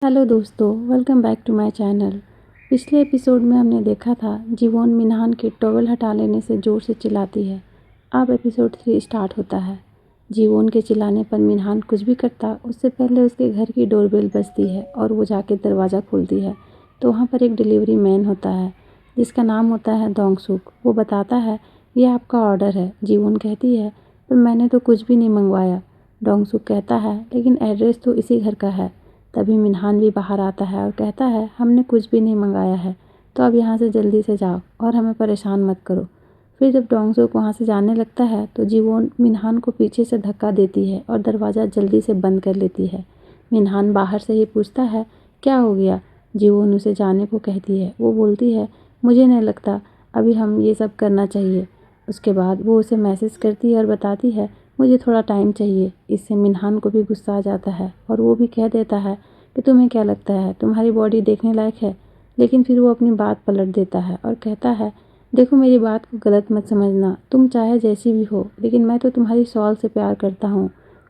Hello दोस्तों, welcome back to my channel. पिछले episode में हमने देखा था जीवोन मिनहान के टॉवल हटा लेने से ज़ोर से चिल्लाती है। अब एपिसोड 3 स्टार्ट होता है। जीवोन के चिल्लाने पर मिनहान कुछ भी करता उससे पहले उसके घर की डोरबेल बजती है और वो जाके दरवाज़ा खोलती है तो वहाँ पर एक डिलीवरी मैन होता है जिसका नाम होता है दोंगसुक। वो बताता है ये आपका ऑर्डर है। जीवोन कहती है पर मैंने तो कुछ भी नहीं मंगवाया। दोंगसुक कहता है लेकिन एड्रेस तो इसी घर का है। तभी मिनहान भी बाहर आता है और कहता है हमने कुछ भी नहीं मंगाया है, तो अब यहाँ से जल्दी से जाओ और हमें परेशान मत करो। फिर जब दोंगसुक वहाँ से जाने लगता है तो जीवोन मिनहान को पीछे से धक्का देती है और दरवाज़ा जल्दी से बंद कर लेती है। मिनहान बाहर से ही पूछता है क्या हो गया। जीवोन उसे जाने को कहती है। वो बोलती है मुझे नहीं लगता अभी हम ये सब करना चाहिए। उसके बाद वो उसे मैसेज करती है और बताती है मुझे थोड़ा टाइम चाहिए। इससे मिनहान को भी गुस्सा आ जाता है और वो भी कह देता है कि तुम्हें क्या लगता है तुम्हारी बॉडी देखने लायक है। लेकिन फिर वो अपनी बात पलट देता है और कहता है देखो मेरी बात को गलत मत समझना, तुम चाहे जैसी भी हो लेकिन मैं तो तुम्हारी सॉल से प्यार करता हूँ।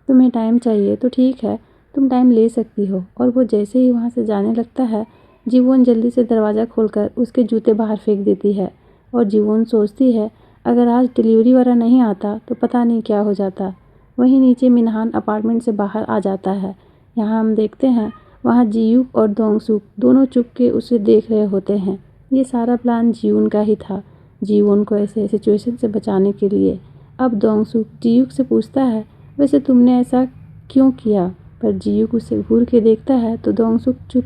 तुम्हें टाइम चाहिए तो ठीक है, तुम टाइम ले सकती हो। और वो जैसे ही वहाँ से जाने लगता है जीवोन जल्दी से दरवाज़ा खोलकर उसके जूते बाहर फेंक देती है। और जीवोन सोचती है अगर आज डिलीवरी वाला नहीं आता तो पता नहीं क्या हो जाता। वहीं नीचे मिनहान अपार्टमेंट से बाहर आ जाता है। यहाँ हम देखते हैं वहाँ जियूक और दोंगसुक दोनों चुप के उसे देख रहे होते हैं। ये सारा प्लान जीवुन का ही था, जीवुन को ऐसे सिचुएशन से बचाने के लिए। अब दोंगसुक जियूक से पूछता है वैसे तुमने ऐसा क्यों किया। पर जियूक उसे घूर के देखता है तो दोंगसुक चुप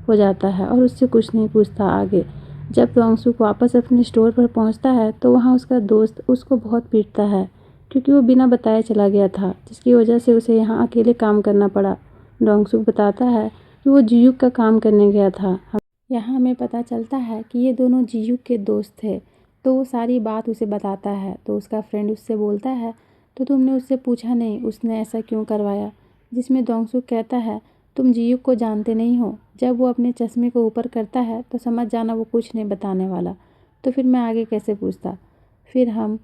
हो जाता है और उससे कुछ नहीं पूछता आगे। जब दोंगसुक वापस अपने स्टोर पर पहुंचता है तो वहां उसका दोस्त उसको बहुत पीटता है क्योंकि वो बिना बताए चला गया था, जिसकी वजह से उसे यहाँ अकेले काम करना पड़ा। दोंगसुक बताता है कि वो जियूक का काम करने गया था। यहाँ हमें पता चलता है कि ये दोनों जियूक के दोस्त थे। तो वो सारी बात उसे बताता है तो उसका फ्रेंड उससे बोलता है तो तुमने उससे पूछा नहीं उसने ऐसा क्यों करवाया। जिसमें दोंगसुक कहता है तुम जियूक को जानते नहीं हो, जब वो अपने चश्मे को ऊपर करता है तो समझ जाना वो कुछ नहीं बताने वाला, तो फिर मैं आगे कैसे पूछता। फिर हम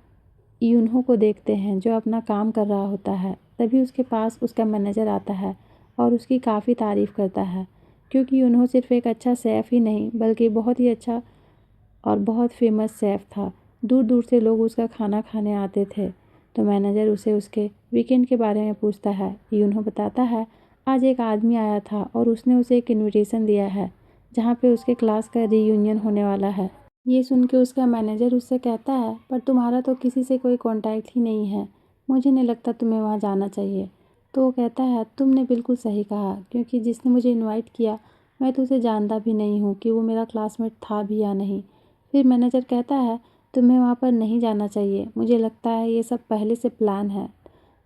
यूनहो को देखते हैं जो अपना काम कर रहा होता है। तभी उसके पास उसका मैनेजर आता है और उसकी काफ़ी तारीफ़ करता है क्योंकि यूनहो सिर्फ एक अच्छा शेफ़ ही नहीं बल्कि बहुत ही अच्छा और बहुत फेमस शेफ़ था। दूर दूर से लोग उसका खाना खाने आते थे। तो मैनेजर उसे उसके वीकेंड के बारे में पूछता है। यूनहो बताता है आज एक आदमी आया था और उसने उसे एक इनविटेशन दिया है जहाँ पे उसके क्लास का रीयूनियन होने वाला है। ये सुन के उसका मैनेजर उससे कहता है पर तुम्हारा तो किसी से कोई कांटेक्ट ही नहीं है, मुझे नहीं लगता तुम्हें वहाँ जाना चाहिए। तो वो कहता है तुमने बिल्कुल सही कहा क्योंकि जिसने मुझे इनवाइट किया मैं तो उसे जानता भी नहीं हूँ कि वो मेरा क्लासमेट था भी या नहीं। फिर मैनेजर कहता है तुम्हें वहाँ पर नहीं जाना चाहिए, मुझे लगता है ये सब पहले से प्लान है।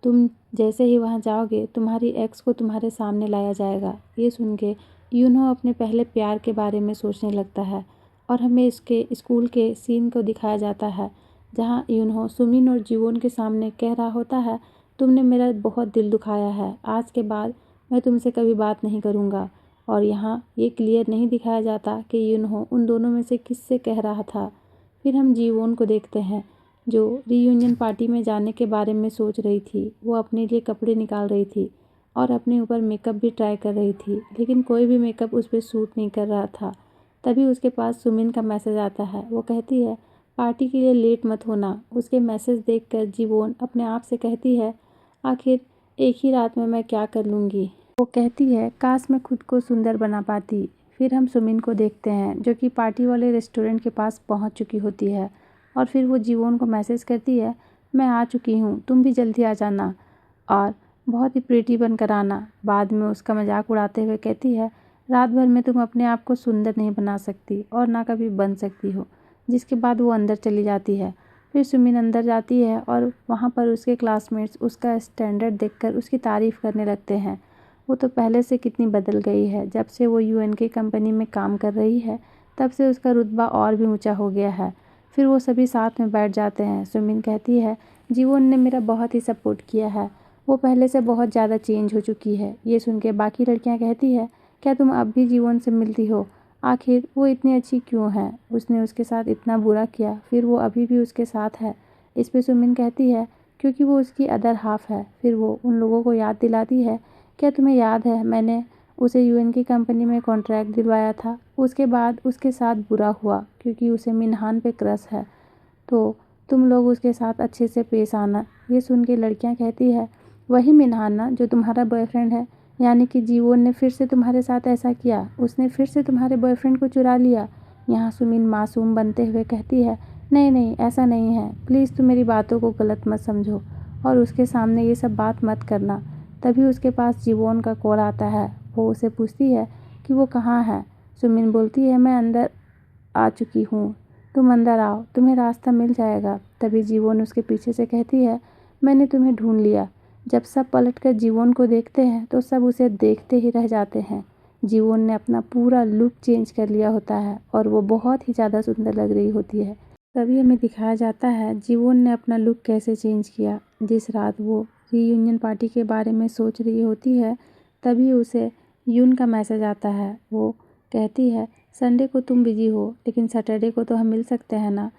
तुम जैसे ही वहाँ जाओगे तुम्हारी एक्स को तुम्हारे सामने लाया जाएगा। ये सुन के यूनहो अपने पहले प्यार के बारे में सोचने लगता है और हमें इसके स्कूल के सीन को दिखाया जाता है जहाँ यूनहो सुमिन और जीवोन के सामने कह रहा होता है तुमने मेरा बहुत दिल दुखाया है, आज के बाद मैं तुमसे कभी बात नहीं करूँगा। और यहाँ ये क्लियर नहीं दिखाया जाता कि यूनहो उन दोनों में से किससे कह रहा था। फिर हम जीवोन को देखते हैं जो रीयूनियन पार्टी में जाने के बारे में सोच रही थी। वो अपने लिए कपड़े निकाल रही थी और अपने ऊपर मेकअप भी ट्राई कर रही थी लेकिन कोई भी मेकअप उस पर सूट नहीं कर रहा था। तभी उसके पास सुमिन का मैसेज आता है। वो कहती है पार्टी के लिए लेट मत होना। उसके मैसेज देखकर जीवोन अपने आप से कहती है आखिर एक ही रात में मैं क्या कर लूँगी। वो कहती है काश मैं खुद को सुंदर बना पाती। फिर हम सुमिन को देखते हैं जो कि पार्टी वाले रेस्टोरेंट के पास पहुंच चुकी होती है और फिर वो जीवोन को मैसेज करती है मैं आ चुकी हूँ, तुम भी जल्दी आ जाना और बहुत ही प्रीटी बनकर आना। बाद में उसका मजाक उड़ाते हुए कहती है रात भर में तुम अपने आप को सुंदर नहीं बना सकती और ना कभी बन सकती हो। जिसके बाद वो अंदर चली जाती है। फिर सुमिन अंदर जाती है और वहाँ पर उसके क्लासमेट्स उसका स्टैंडर्ड देखकर उसकी तारीफ़ करने लगते हैं। वो तो पहले से कितनी बदल गई है, जब से वो यूएन की कंपनी में काम कर रही है तब से उसका रुतबा और भी ऊंचा हो गया है। फिर वो सभी साथ में बैठ जाते हैं। सुमिन कहती है जीवन ने मेरा बहुत ही सपोर्ट किया है, वो पहले से बहुत ज़्यादा चेंज हो चुकी है। ये सुन के बाकी लड़कियां कहती है क्या तुम अब भी जीवन से मिलती हो, आखिर वो इतनी अच्छी क्यों है, उसने उसके साथ इतना बुरा किया फिर वो अभी भी उसके साथ है। इस पे सुमिन कहती है क्योंकि वो उसकी अदर हाफ है। फिर वो उन लोगों को याद दिलाती है क्या तुम्हें याद है मैंने उसे यूएन की कंपनी में कॉन्ट्रैक्ट दिलवाया था। उसके बाद उसके साथ बुरा हुआ क्योंकि उसे मिनहान पे क्रश है, तो तुम लोग उसके साथ अच्छे से पेश आना। ये सुन के लड़कियां कहती है, वही मिनहान ना जो तुम्हारा बॉयफ्रेंड है, यानी कि जीवोन ने फिर से तुम्हारे साथ ऐसा किया, उसने फिर से तुम्हारे बॉयफ्रेंड को चुरा लिया। यहाँ सुमिन मासूम बनते हुए कहती है, नहीं नहीं ऐसा नहीं है, प्लीज़ तुम मेरी बातों को गलत मत समझो और उसके सामने ये सब बात मत करना। तभी उसके पास जीवोन का कॉल आता है। वो उसे पूछती है कि वो कहाँ है। सुमिन बोलती है, मैं अंदर आ चुकी हूँ, तुम अंदर आओ, तुम्हें रास्ता मिल जाएगा। तभी जीवोन उसके पीछे से कहती है, मैंने तुम्हें ढूंढ लिया। जब सब पलटकर जीवोन को देखते हैं तो सब उसे देखते ही रह जाते हैं। जीवोन ने अपना पूरा लुक चेंज कर लिया होता है और वो बहुत ही ज़्यादा सुंदर लग रही होती है। तभी हमें दिखाया जाता है जीवोन ने अपना लुक कैसे चेंज किया। जिस रात वो रीयूनियन पार्टी के बारे में सोच रही होती है, तभी उसे यून का मैसेज आता है। वो कहती है, संडे को तुम बिजी हो लेकिन सैटरडे को तो हम मिल सकते हैं ना।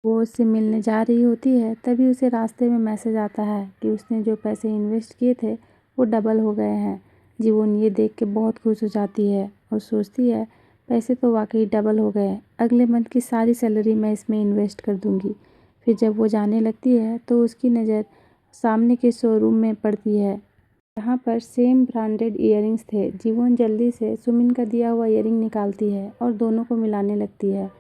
वो उससे मिलने जा रही होती है, तभी उसे रास्ते में मैसेज आता है कि उसने जो पैसे इन्वेस्ट किए थे वो डबल हो गए हैं। जीवोन ये देख के बहुत खुश हो जाती है और सोचती है, पैसे तो वाकई डबल हो गए, अगले मंथ की सारी सैलरी मैं इसमें इन्वेस्ट कर दूंगी। फिर जब वो जाने लगती है तो उसकी नज़र सामने के शोरूम में पड़ती है, जहाँ पर सेम ब्रांडेड ईयरिंग्स थे। जीवोन जल्दी से सुमिन का दिया हुआ ईयरिंग निकालती है और दोनों को मिलाने लगती है।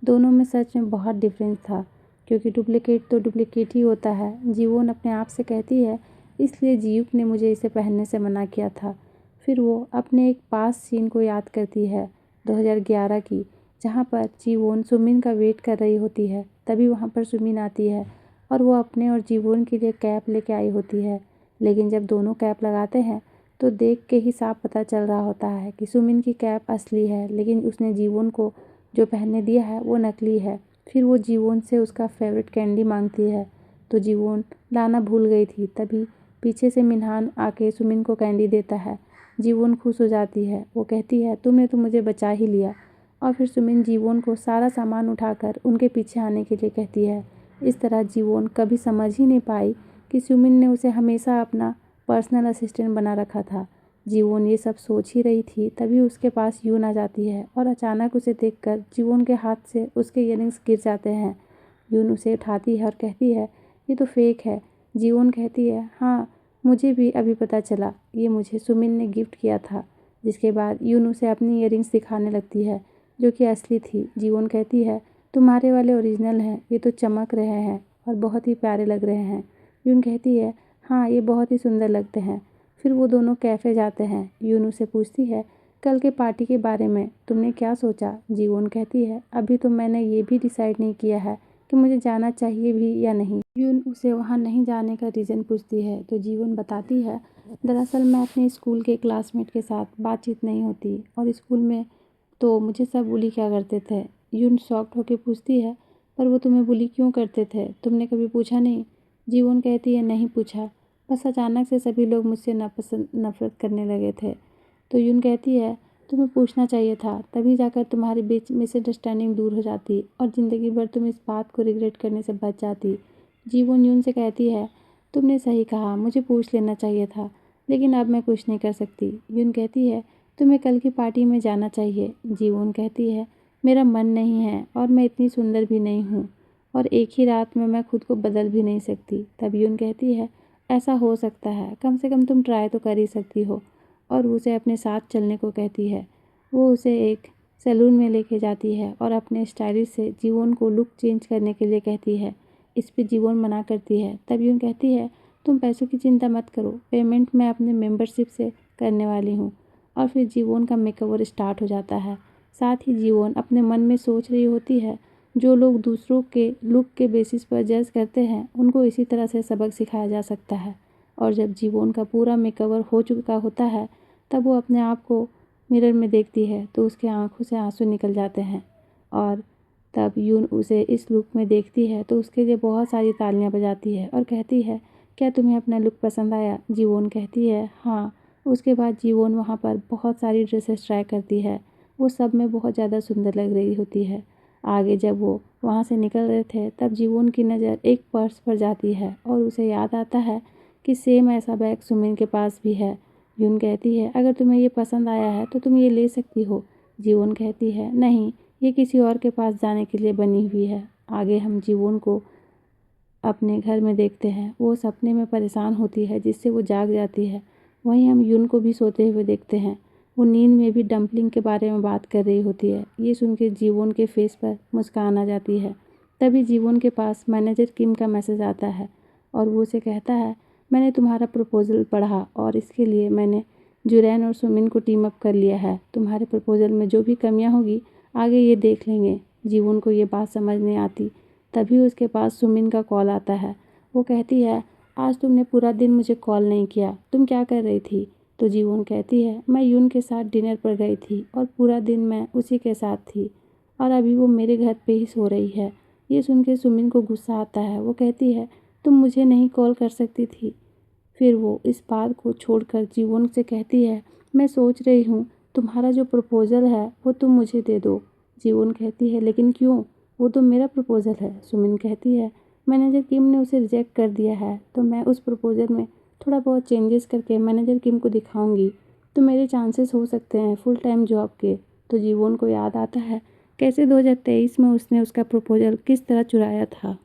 दोनों में सच में बहुत डिफरेंस था, क्योंकि डुप्लीकेट तो डुप्लीकेट ही होता है। जीवोन अपने आप से कहती है, इसलिए जीयूक ने मुझे इसे पहनने से मना किया था। फिर वो अपने एक पास सीन को याद करती है 2011 की, जहाँ पर जीवोन सुमिन का वेट कर रही होती है। तभी वहाँ पर सुमिन आती है और वो अपने और जीवोन के लिए कैप लेके आई होती है। लेकिन जब दोनों कैप लगाते हैं तो देख के ही साफ पता चल रहा होता है कि सुमिन की कैप असली है, लेकिन उसने जीवोन को जो पहनने दिया है वो नकली है। फिर वो जीवोन से उसका फेवरेट कैंडी मांगती है, तो जीवोन लाना भूल गई थी। तभी पीछे से मिनहान आके सुमिन को कैंडी देता है। जीवोन खुश हो जाती है, वो कहती है, तुमने तो मुझे बचा ही लिया। और फिर सुमिन जीवोन को सारा सामान उठाकर उनके पीछे आने के लिए कहती है। इस तरह जीवोन कभी समझ ही नहीं पाई कि सुमिन ने उसे हमेशा अपना पर्सनल असिस्टेंट बना रखा था। जीवोन ये सब सोच ही रही थी, तभी उसके पास यून आ जाती है और अचानक उसे देखकर जीवोन के हाथ से उसके इयररिंग्स गिर जाते हैं। यून उसे उठाती है और कहती है, ये तो फेक है। जीवोन कहती है, हाँ मुझे भी अभी पता चला, ये मुझे सुमिन ने गिफ्ट किया था। जिसके बाद यून उसे अपनी इयररिंग्स दिखाने लगती है जो कि असली थी। जीवोन कहती है, तुम्हारे वाले ओरिजिनल हैं, ये तो चमक रहे हैं और बहुत ही प्यारे लग रहे हैं। यून कहती है, हाँ ये बहुत ही सुंदर लगते हैं। फिर वो दोनों कैफ़े जाते हैं। यून उसे पूछती है, कल के पार्टी के बारे में तुमने क्या सोचा। जीवोन कहती है, अभी तो मैंने ये भी डिसाइड नहीं किया है कि मुझे जाना चाहिए भी या नहीं। यून उसे वहाँ नहीं जाने का रीज़न पूछती है तो जीवोन बताती है, दरअसल मैं अपने स्कूल के क्लासमेट के साथ बातचीत नहीं होती और स्कूल में तो मुझे सब बुली क्या करते थे। यून शॉक्ड होकर पूछती है, पर वो तुम्हें बुली क्यों करते थे, तुमने कभी पूछा नहीं। जीवोन कहती है, नहीं पूछा, बस अचानक से सभी लोग मुझसे नफरत करने लगे थे। तो यून कहती है, तुम्हें पूछना चाहिए था, तभी जाकर तुम्हारे बीच मिसअंडरस्टैंडिंग दूर हो जाती और ज़िंदगी भर तुम इस बात को रिग्रेट करने से बच जाती। जीवोन यून से कहती है, तुमने सही कहा, मुझे पूछ लेना चाहिए था, लेकिन अब मैं कुछ नहीं कर सकती। यून कहती है, तुम्हें कल की पार्टी में जाना चाहिए। जीवोन कहती है, मेरा मन नहीं है और मैं इतनी सुंदर भी नहीं हूँ और एक ही रात में मैं खुद को बदल भी नहीं सकती। तब यून कहती है, ऐसा हो सकता है, कम से कम तुम ट्राई तो कर ही सकती हो, और उसे अपने साथ चलने को कहती है। वो उसे एक सैलून में लेके जाती है और अपने स्टाइलिस्ट से जीवोन को लुक चेंज करने के लिए कहती है। इस पे जीवोन मना करती है। तब यून कहती है, तुम पैसों की चिंता मत करो, पेमेंट मैं अपने मेंबरशिप से करने वाली हूँ। और फिर जीवोन का मेकओवर स्टार्ट हो जाता है। साथ ही जीवोन अपने मन में सोच रही होती है, जो लोग दूसरों के लुक के बेसिस पर जज करते हैं उनको इसी तरह से सबक सिखाया जा सकता है। और जब जीवोन का पूरा मेकओवर हो चुका होता है तब वो अपने आप को मिरर में देखती है तो उसकी आंखों से आंसू निकल जाते हैं। और तब यून उसे इस लुक में देखती है तो उसके लिए बहुत सारी तालियां बजाती है और कहती है, क्या तुम्हें अपना लुक पसंद आया। जीवोन कहती है, हाँ। उसके बाद जीवोन वहाँ पर बहुत सारी ड्रेसेस ट्राई करती है, वो सब में बहुत ज़्यादा सुंदर लग रही होती है। आगे जब वो वहाँ से निकल रहे थे तब जीवोन की नज़र एक पर्स पर जाती है और उसे याद आता है कि सेम ऐसा बैग सुमिन के पास भी है यून कहती है अगर तुम्हें ये पसंद आया है तो तुम ये ले सकती हो। जीवोन कहती है नहीं, ये किसी और के पास जाने के लिए बनी हुई है। आगे हम जीवोन को अपने घर में देखते हैं। वो सपने में परेशान होती है जिससे वो जाग जाती है। वहीं हम यून को भी सोते हुए देखते हैं। वो नींद में भी डम्पलिंग के बारे में बात कर रही होती है। ये सुन के जीवोन के फेस पर मुस्कान आ जाती है। तभी जीवोन के पास मैनेजर किम का मैसेज आता है और वो उसे कहता है मैंने तुम्हारा प्रपोज़ल पढ़ा और इसके लिए मैंने जुरैन और सुमिन को टीम अप कर लिया है। तुम्हारे प्रपोज़ल में जो भी कमियां होगी आगे ये देख लेंगे। जीवोन को ये बात समझ नहीं आती। तभी उसके पास सुमिन का कॉल आता है। वो कहती है आज तुमने पूरा दिन मुझे कॉल नहीं किया, तुम क्या कर रही थी? तो जीवोन कहती है मैं यून के साथ डिनर पर गई थी और पूरा दिन मैं उसी के साथ थी और अभी वो मेरे घर पे ही सो रही है। ये सुन के सुमिन को गुस्सा आता है। वो कहती है तुम मुझे नहीं कॉल कर सकती थी। फिर वो इस बात को छोड़कर जीवोन से कहती है मैं सोच रही हूँ तुम्हारा जो प्रपोज़ल है वो तुम मुझे दे दो। जीवोन कहती है लेकिन क्यों? वो तो मेरा प्रपोज़ल है। सुमिन कहती है मैनेजर किम ने उसे रिजेक्ट कर दिया है तो मैं उस प्रपोज़ल में थोड़ा बहुत चेंजेस करके मैनेजर किम को दिखाऊंगी तो मेरे चांसेस हो सकते हैं फुल टाइम जॉब के। तो जीवोन को याद आता है कैसे 2023 में उसने उसका प्रपोज़ल किस तरह चुराया था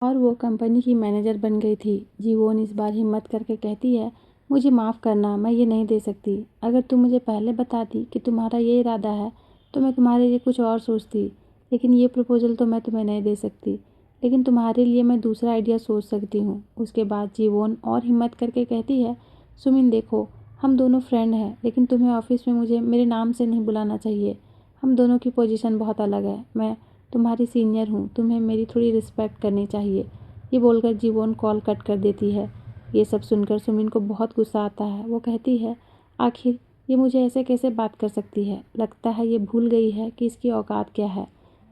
और वो कंपनी की मैनेजर बन गई थी। जीवोन इस बार हिम्मत करके कहती है मुझे माफ़ करना, मैं ये नहीं दे सकती। अगर तुम मुझे पहले बताती कि तुम्हारा ये इरादा है तो मैं तुम्हारे लिए कुछ और सोचती, लेकिन ये प्रपोज़ल तो मैं तुम्हें नहीं दे सकती। लेकिन तुम्हारे लिए मैं दूसरा आइडिया सोच सकती हूँ। उसके बाद जीवोन और हिम्मत करके कहती है सुमिन देखो, हम दोनों फ्रेंड हैं लेकिन तुम्हें ऑफिस में मुझे मेरे नाम से नहीं बुलाना चाहिए। हम दोनों की पोजीशन बहुत अलग है। मैं तुम्हारी सीनियर हूँ, तुम्हें मेरी थोड़ी रिस्पेक्ट करनी चाहिए। ये बोलकर जीवोन कॉल कट कर देती है। ये सब सुनकर सुमिन को बहुत गुस्सा आता है। वो कहती है आखिर ये मुझे ऐसे कैसे बात कर सकती है? लगता है ये भूल गई है कि इसकी औकात क्या है।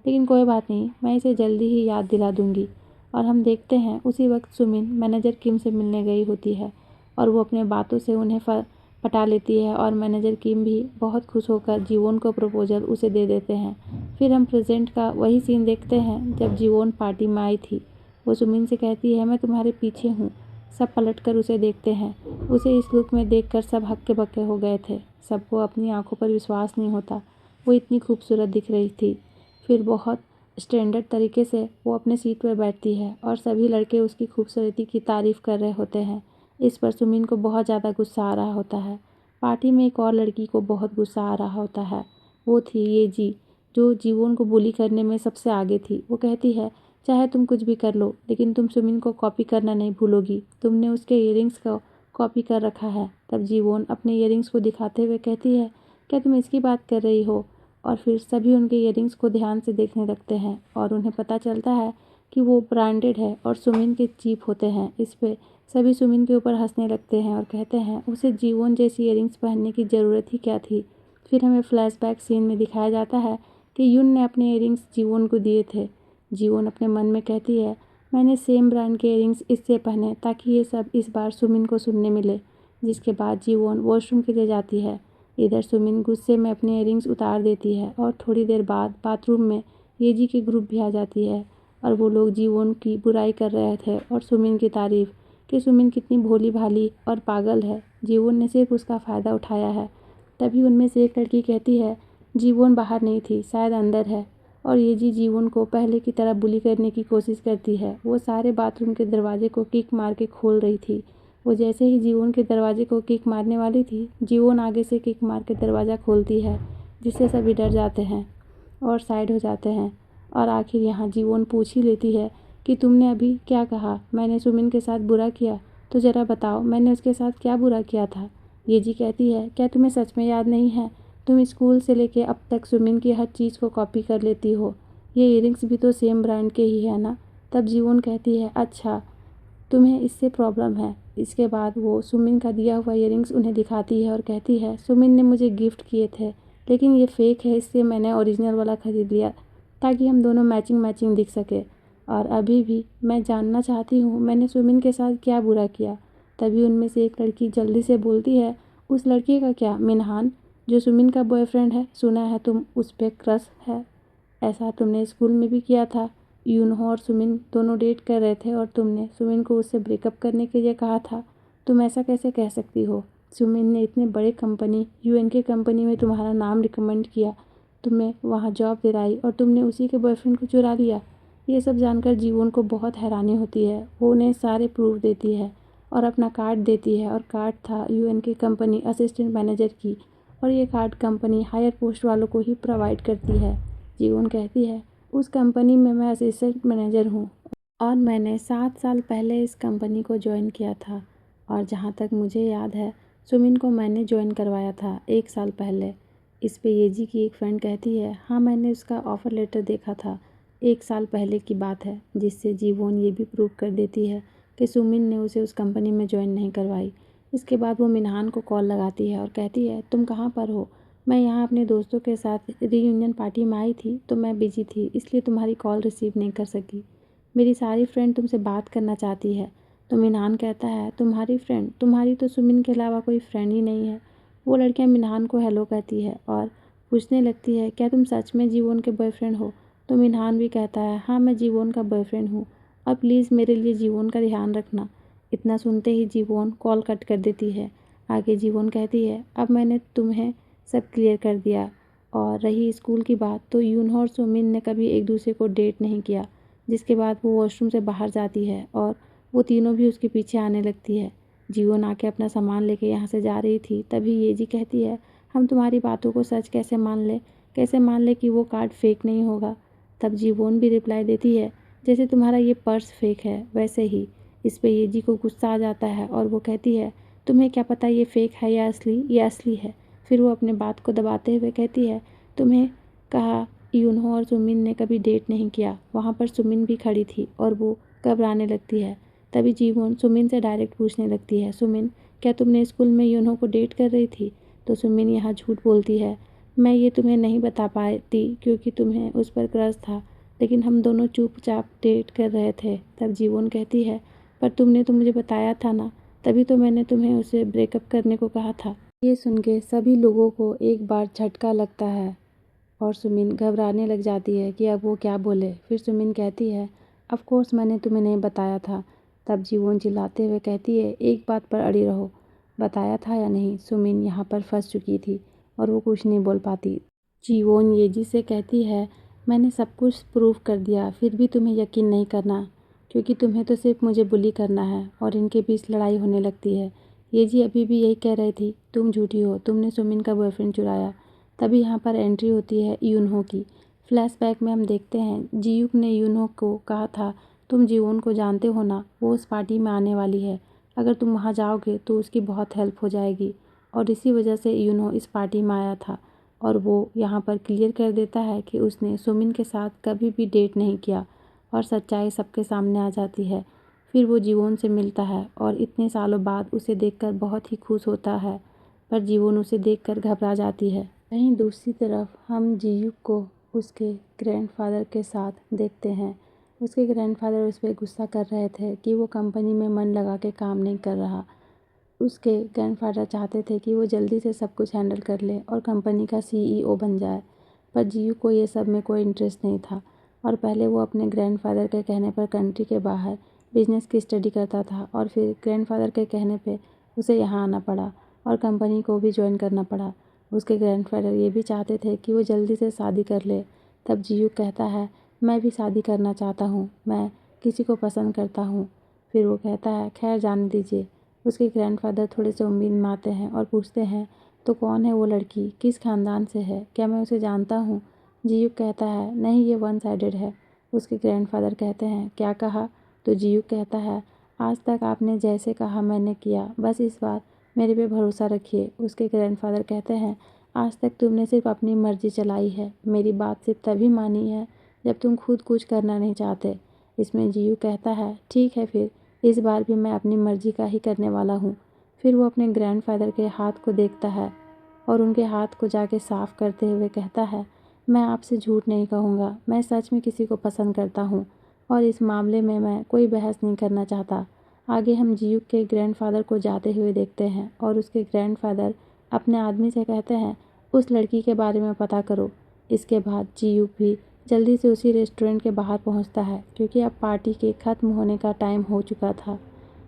लेकिन कोई बात नहीं, मैं इसे जल्दी ही याद दिला दूंगी। और हम देखते हैं उसी वक्त सुमिन मैनेजर किम से मिलने गई होती है और वो अपने बातों से उन्हें पटा लेती है और मैनेजर किम भी बहुत खुश होकर जीवोन को प्रपोज़ल उसे दे देते हैं। फिर हम प्रेजेंट का वही सीन देखते हैं जब जीवोन पार्टी में आई थी। वो सुमिन से कहती है मैं तुम्हारे पीछे हूँ। सब पलटकर उसे देखते हैं। उसे इस लुक में देखकर सब हक्के बक्के हो गए थे। सबको अपनी आंखों पर विश्वास नहीं होता, वो इतनी खूबसूरत दिख रही थी। फिर बहुत स्टैंडर्ड तरीके से वो अपने सीट पर बैठती है और सभी लड़के उसकी खूबसूरती की तारीफ़ कर रहे होते हैं। इस पर सुमिन को बहुत ज़्यादा गुस्सा आ रहा होता है। पार्टी में एक और लड़की को बहुत गुस्सा आ रहा होता है। वो थी ये जी, जो जीवोन को बुली करने में सबसे आगे थी। वो कहती है चाहे तुम कुछ भी कर लो लेकिन तुम सुमिन को कॉपी करना नहीं भूलोगी। तुमने उसके इयररिंग्स को कॉपी कर रखा है। तब जीवोन अपने इयररिंग्स को दिखाते हुए कहती है क्या तुम इसकी बात कर रही हो? और फिर सभी उनके इयररिंग्स को ध्यान से देखने लगते हैं और उन्हें पता चलता है कि वो ब्रांडेड है और सुमिन के चीप होते हैं। इस पे सभी सुमिन के ऊपर हंसने लगते हैं और कहते हैं उसे जीवोन जैसी इयररिंग्स पहनने की ज़रूरत ही क्या थी। फिर हमें फ्लैशबैक सीन में दिखाया जाता है कि यून ने अपने इयररिंग्स जीवोन को दिए थे। जीवोन अपने मन में कहती है मैंने सेम ब्रांड के इयररिंग्स इससे पहने ताकि ये सब इस बार सुमिन को सुनने मिले। जिसके बाद जीवोन वॉशरूम के लिए जाती है। इधर सुमिन गुस्से में अपने इयररिंग्स उतार देती है और थोड़ी देर बाद बाथरूम में येजी की ग्रुप भी आ जाती है और वो लोग जीवोन की बुराई कर रहे थे और सुमिन की तारीफ़ कि सुमिन कितनी भोली भाली और पागल है। जीवोन ने सिर्फ उसका फ़ायदा उठाया है। तभी उनमें से एक लड़की कहती है जीवोन बाहर नहीं थी, शायद अंदर है। और येजी जीवोन को पहले की तरह बुली करने की कोशिश करती है। वो सारे बाथरूम के दरवाजे को किक मार के खोल रही थी। वो जैसे ही जीवोन के दरवाजे को किक मारने वाली थी, जीवोन आगे से किक मार के दरवाज़ा खोलती है जिससे सभी डर जाते हैं और साइड हो जाते हैं। और आखिर यहाँ जीवोन पूछ ही लेती है कि तुमने अभी क्या कहा? मैंने सुमिन के साथ बुरा किया? तो ज़रा बताओ मैंने उसके साथ क्या बुरा किया था? येजी कहती है क्या तुम्हें सच में याद नहीं है? तुम स्कूल से लेके अब तक सुमिन की हर चीज़ को कॉपी कर लेती हो। ये इयररिंग्स भी तो सेम ब्रांड के ही है ना? तब जीवोन कहती है अच्छा, तुम्हें इससे प्रॉब्लम है। इसके बाद वो सुमिन का दिया हुआ इयररिंग्स उन्हें दिखाती है और कहती है सुमिन ने मुझे गिफ्ट किए थे लेकिन ये फेक है, इससे मैंने ओरिजिनल वाला ख़रीद लिया ताकि हम दोनों मैचिंग मैचिंग दिख सके। और अभी भी मैं जानना चाहती हूँ मैंने सुमिन के साथ क्या बुरा किया। तभी उनमें से एक लड़की जल्दी से बोलती है उस लड़की का क्या? मिनहान, जो सुमिन का बॉयफ्रेंड है। सुना है तुम उस पर क्रश है, ऐसा तुमने स्कूल में भी किया था। यूनहो और सुमिन दोनों डेट कर रहे थे और तुमने सुमिन को उससे ब्रेकअप करने के लिए कहा था। तुम ऐसा कैसे कह सकती हो? सुमिन ने इतने बड़े कंपनी यूएन के कंपनी में तुम्हारा नाम रिकमेंड किया, तुम्हें वहाँ जॉब दिलाई और तुमने उसी के बॉयफ्रेंड को चुरा लिया। ये सब जानकर जीवन को बहुत हैरानी होती है। वो उन्हें सारे प्रूफ देती है और अपना कार्ड देती है, और कार्ड था यूएन की कंपनी असिस्टेंट मैनेजर की, और ये कार्ड कंपनी हायर पोस्ट वालों को ही प्रोवाइड करती है। जीवन कहती है, उस कंपनी में मैं असिस्टेंट मैनेजर हूँ और मैंने 7 साल पहले इस कंपनी को ज्वाइन किया था, और जहाँ तक मुझे याद है सुमिन को मैंने ज्वाइन करवाया था 1 साल पहले। इस पे येजी की एक फ्रेंड कहती है, हाँ मैंने उसका ऑफ़र लेटर देखा था, 1 साल पहले की बात है। जिससे जीवोन ये भी प्रूव कर देती है कि सुमिन ने उसे उस कंपनी में ज्वाइन नहीं करवाई। इसके बाद वो मिनहान को कॉल लगाती है और कहती है, तुम कहाँ पर हो? मैं यहाँ अपने दोस्तों के साथ रीयूनियन पार्टी में आई थी, तो मैं बिजी थी, इसलिए तुम्हारी कॉल रिसीव नहीं कर सकी। मेरी सारी फ्रेंड तुमसे बात करना चाहती है। तो मिनहान कहता है, तुम्हारी फ्रेंड? तुम्हारी तो सुमिन के अलावा कोई फ्रेंड ही नहीं है। वो लड़कियां मिनहान को हेलो कहती है और पूछने लगती है, क्या तुम सच में जीवन के बॉयफ्रेंड हो? तो मिनहान भी कहता है, हाँ मैं जीवन का बॉयफ्रेंड हूँ, और प्लीज़ मेरे लिए जीवन का ध्यान रखना। इतना सुनते ही जीवन कॉल कट कर देती है। आगे जीवन कहती है, अब मैंने तुम्हें सब क्लियर कर दिया। और रही स्कूल की बात, तो यूनहो और सुमिन ने कभी एक दूसरे को डेट नहीं किया। जिसके बाद वो वॉशरूम से बाहर जाती है और वो तीनों भी उसके पीछे आने लगती है। जीवन आके अपना सामान लेके यहाँ से जा रही थी, तभी येजी कहती है, हम तुम्हारी बातों को सच कैसे मान ले कि वो कार्ड फेक नहीं होगा। तब जीवन भी रिप्लाई देती है, जैसे तुम्हारा ये पर्स फेक है वैसे ही। इस पे येजी को गुस्सा आ जाता है और वो कहती है, तुम्हें क्या पता ये फेक है या असली? ये असली है। फिर वो अपने बात को दबाते हुए कहती है, तुम्हें कहा यूनहो और सुमिन ने कभी डेट नहीं किया। वहाँ पर सुमिन भी खड़ी थी और वो घबराने लगती है। तभी जीवन सुमिन से डायरेक्ट पूछने लगती है, सुमिन क्या तुमने स्कूल में यूनहो को डेट कर रही थी? तो सुमिन यहाँ झूठ बोलती है, मैं ये तुम्हें नहीं बता पाती क्योंकि तुम्हें उस पर क्रश था, लेकिन हम दोनों चुपचाप डेट कर रहे थे। तब जीवन कहती है, पर तुमने तो मुझे बताया था ना, तभी तो मैंने तुम्हें उसे ब्रेकअप करने को कहा था। ये सुन के सभी लोगों को एक बार झटका लगता है और सुमिन घबराने लग जाती है कि अब वो क्या बोले। फिर सुमिन कहती है, ऑफ कोर्स मैंने तुम्हें नहीं बताया था। तब जीवन चिल्लाते हुए कहती है, एक बात पर अड़ी रहो, बताया था या नहीं? सुमिन यहाँ पर फंस चुकी थी और वो कुछ नहीं बोल पाती। जीवन येजी से कहती है, मैंने सब कुछ प्रूव कर दिया, फिर भी तुम्हें यकीन नहीं करना, क्योंकि तुम्हें तो सिर्फ मुझे बुली करना है। और इनके बीच लड़ाई होने लगती है। येजी अभी भी यही कह रही थी, तुम झूठी हो, तुमने सुमिन का बॉयफ्रेंड चुराया। तभी यहाँ पर एंट्री होती है यूनहो की। फ्लैशबैक में हम देखते हैं जीयूक ने यूनहो को कहा था, तुम जीवन को जानते हो ना, वो उस पार्टी में आने वाली है, अगर तुम वहाँ जाओगे तो उसकी बहुत हेल्प हो जाएगी। और इसी वजह से यूनहो इस पार्टी में आया था। और वो यहाँ पर क्लियर कर देता है कि उसने सुमिन के साथ कभी भी डेट नहीं किया, और सच्चाई सबके सामने आ जाती है। फिर वो जीवन से मिलता है और इतने सालों बाद उसे देखकर बहुत ही खुश होता है, पर जीवन उसे देखकर घबरा जाती है। वहीं दूसरी तरफ हम जीयूक को उसके ग्रैंडफादर के साथ देखते हैं। उसके ग्रैंडफादर उस पर गुस्सा कर रहे थे कि वो कंपनी में मन लगा के काम नहीं कर रहा। उसके ग्रैंडफादर चाहते थे कि वो जल्दी से सब कुछ हैंडल कर ले और कंपनी का सीईओ बन जाए, पर जीयू को ये सब में कोई इंटरेस्ट नहीं था। और पहले वो अपने ग्रैंडफादर के कहने पर कंट्री के बाहर बिजनेस की स्टडी करता था, और फिर ग्रैंडफादर के कहने पे उसे यहाँ आना पड़ा और कंपनी को भी ज्वाइन करना पड़ा। उसके ग्रैंडफादर ये भी चाहते थे कि वो जल्दी से शादी कर ले। तब जीयू कहता है, मैं भी शादी करना चाहता हूँ, मैं किसी को पसंद करता हूँ। फिर वो कहता है, खैर जाने दीजिए। उसके ग्रैंडफादर थोड़े से उम्मीद में आते हैं और पूछते हैं, तो कौन है वो लड़की, किस खानदान से है, क्या मैं उसे जानता हूँ? जीयू कहता है, नहीं ये वन साइडेड है। उसके ग्रैंडफादर कहते हैं, क्या कहा? तो जीयू कहता है, आज तक आपने जैसे कहा मैंने किया, बस इस बार मेरे पे भरोसा रखिए। उसके ग्रैंडफादर कहते हैं, आज तक तुमने सिर्फ अपनी मर्जी चलाई है, मेरी बात सिर्फ तभी मानी है जब तुम खुद कुछ करना नहीं चाहते। इसमें जीयू कहता है, ठीक है फिर इस बार भी मैं अपनी मर्जी का ही करने वाला हूँ। फिर वो अपने ग्रैंडफादर के हाथ को देखता है और उनके हाथ को जाके साफ करते हुए कहता है, मैं आपसे झूठ नहीं कहूँगा, मैं सच में किसी को पसंद करता हूँ और इस मामले में मैं कोई बहस नहीं करना चाहता। आगे हम जीयूक के ग्रैंडफादर को जाते हुए देखते हैं और उसके ग्रैंडफादर अपने आदमी से कहते हैं, उस लड़की के बारे में पता करो। इसके बाद जीयूक भी जल्दी से उसी रेस्टोरेंट के बाहर पहुंचता है, क्योंकि अब पार्टी के ख़त्म होने का टाइम हो चुका था।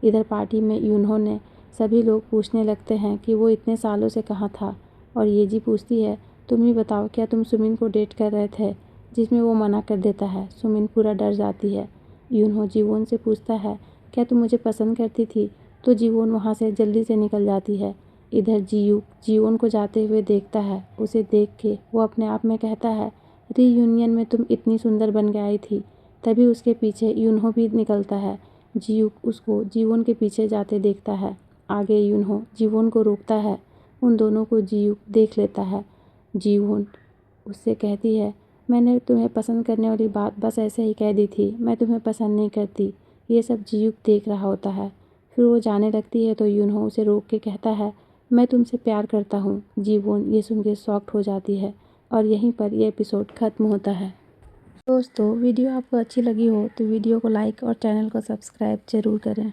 इधर पार्टी में यूनहो ने सभी लोग पूछने लगते हैं कि वो इतने सालों से कहाँ था और येजी पूछती है, तुम ही बताओ, क्या तुम सुमिन को डेट कर रहे थे? जिसमें वो मना कर देता है। सुमिन पूरा डर जाती है। यूनहो जीवोन से पूछता है, क्या तुम मुझे पसंद करती थी? तो जीवोन वहाँ से जल्दी से निकल जाती है। इधर जियूक जीवोन को जाते हुए देखता है। उसे देख के वो अपने आप में कहता है, रीयूनियन में तुम इतनी सुंदर बन के आई थी। तभी उसके पीछे यूनहो भी निकलता है। जियूक उसको जीवोन के पीछे जाते देखता है। आगे यूनहो जीवोन को रोकता है। उन दोनों को जियूक देख लेता है। जीवोन उससे कहती है, मैंने तुम्हें पसंद करने वाली बात बस ऐसे ही कह दी थी, मैं तुम्हें पसंद नहीं करती। ये सब जियूक देख रहा होता है। फिर वो जाने लगती है तो यूनहो उसे रोक के कहता है, मैं तुमसे प्यार करता हूँ। जीवोन ये सुन के शॉक्ड हो जाती है और यहीं पर यह एपिसोड ख़त्म होता है। दोस्तों, वीडियो आपको अच्छी लगी हो तो वीडियो को लाइक और चैनल को सब्सक्राइब ज़रूर करें।